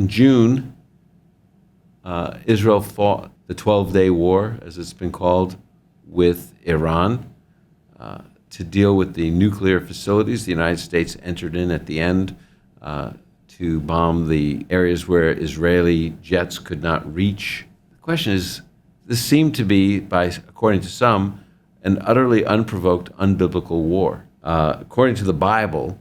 In June, Israel fought the 12-day war, as it's been called, with Iran to deal with the nuclear facilities. The United States entered in at the end to bomb the areas where Israeli jets could not reach. The question is, this seemed to be, according to some, an utterly unprovoked, unbiblical war. According to the Bible,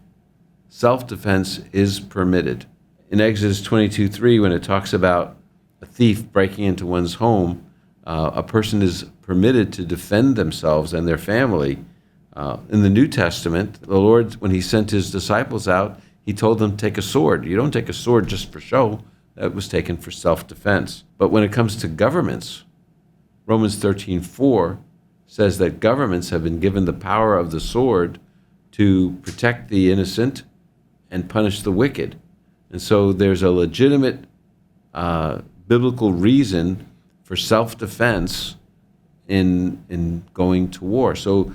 self-defense is permitted. In Exodus 22:3, when it talks about a thief breaking into one's home, a person is permitted to defend themselves and their family. In the New Testament, the Lord, when he sent his disciples out, he told them, take a sword. You don't take a sword just for show. That was taken for self-defense. But when it comes to governments, Romans 13:4 says that governments have been given the power of the sword to protect the innocent and punish the wicked. And so there's a legitimate biblical reason for self-defense in going to war. So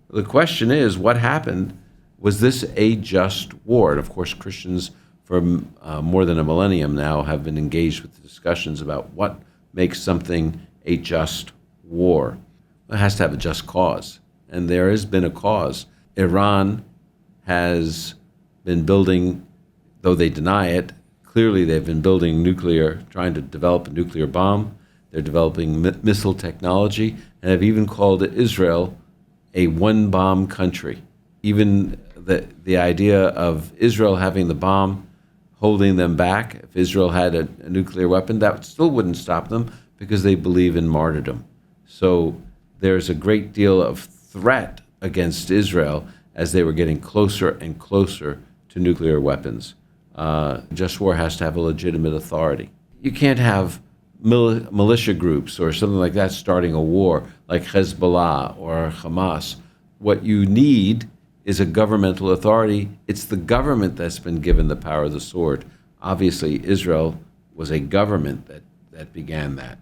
the question is, what happened? Was this a just war? And of course, Christians for more than a millennium now have been engaged with the discussions about what makes something a just war. It has to have a just cause, and there has been a cause. Iran has been building, though they deny it, clearly they've been building trying to develop a nuclear bomb. They're developing missile technology, and have even called Israel a one-bomb country. Even the idea of Israel having the bomb holding them back, if Israel had a nuclear weapon, that still wouldn't stop them because they believe in martyrdom. So there's a great deal of threat against Israel as they were getting closer and closer to nuclear weapons. Just war has to have a legitimate authority. You can't have militia groups or something like that starting a war like Hezbollah or Hamas. What you need is a governmental authority. It's the government that's been given the power of the sword. Obviously, Israel was a government that began that.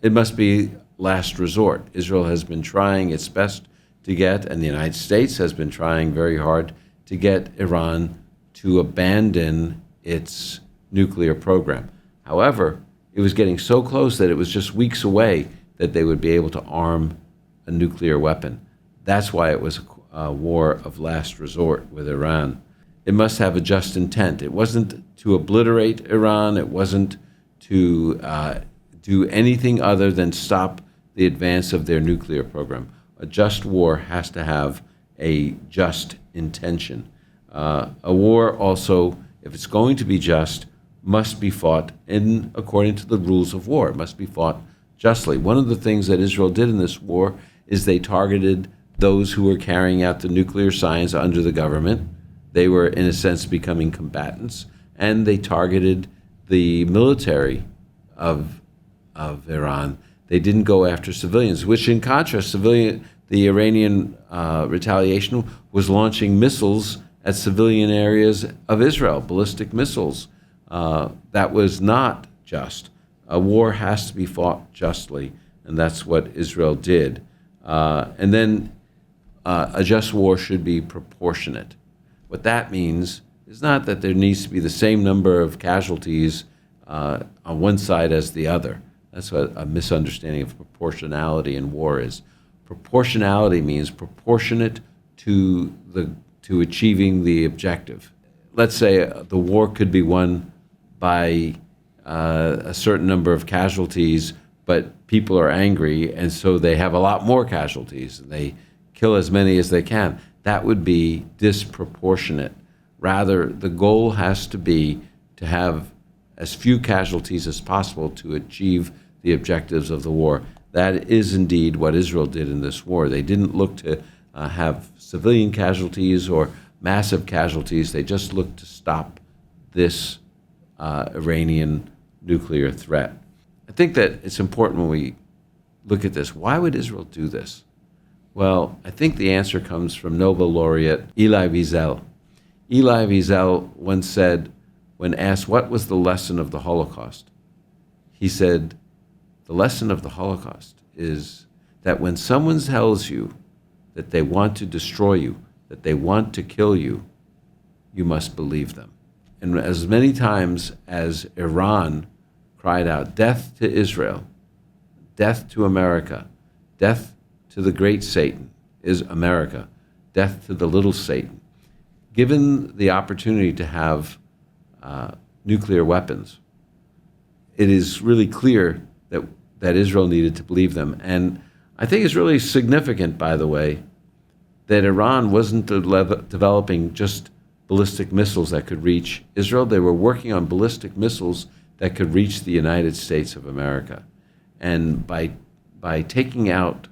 It must be last resort. Israel has been trying its best to get, and the United States has been trying very hard to get Iran to abandon its nuclear program. However, it was getting so close that it was just weeks away that they would be able to arm a nuclear weapon. That's why it was a war of last resort with Iran. It must have a just intent. It wasn't to obliterate Iran. It wasn't to do anything other than stop the advance of their nuclear program. A just war has to have a just intention. A war also, if it's going to be just, must be fought according to the rules of war. It must be fought justly. One of the things that Israel did in this war is they targeted those who were carrying out the nuclear science under the government. They were, in a sense, becoming combatants, and they targeted the military of Iran. They didn't go after civilians, which in contrast, the Iranian retaliation was launching missiles at civilian areas of Israel, ballistic missiles. That was not just. A war has to be fought justly, and that's what Israel did. And then a just war should be proportionate. What that means is not that there needs to be the same number of casualties on one side as the other. That's what a misunderstanding of proportionality in war is. Proportionality means proportionate to achieving the objective. Let's say the war could be won by a certain number of casualties, but people are angry, and so they have a lot more casualties, and they kill as many as they can. That would be disproportionate. Rather, the goal has to be to have as few casualties as possible to achieve the objectives of the war. That is indeed what Israel did in this war. They didn't look to have civilian casualties or massive casualties. They just looked to stop this Iranian nuclear threat. I think that it's important when we look at this. Why would Israel do this? Well, I think the answer comes from Nobel laureate Elie Wiesel. Elie Wiesel once said, when asked what was the lesson of the Holocaust, he said, the lesson of the Holocaust is that when someone tells you that they want to destroy you, that they want to kill you, you must believe them. And as many times as Iran cried out, "Death to Israel, death to America, death to the great Satan is America, death to the little Satan," given the opportunity to have nuclear weapons, it is really clear that Israel needed to believe them. And I think it's really significant, by the way, that Iran wasn't developing just ballistic missiles that could reach Israel. They were working on ballistic missiles that could reach the United States of America. And by taking out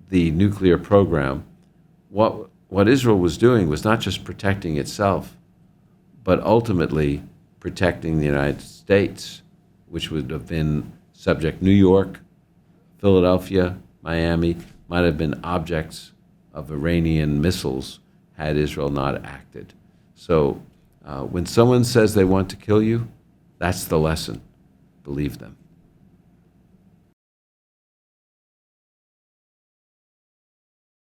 the nuclear program, what Israel was doing was not just protecting itself, but ultimately protecting the United States, which would have been subject. New York, Philadelphia, Miami might have been objects of Iranian missiles had Israel not acted. So when someone says they want to kill you, that's the lesson. Believe them.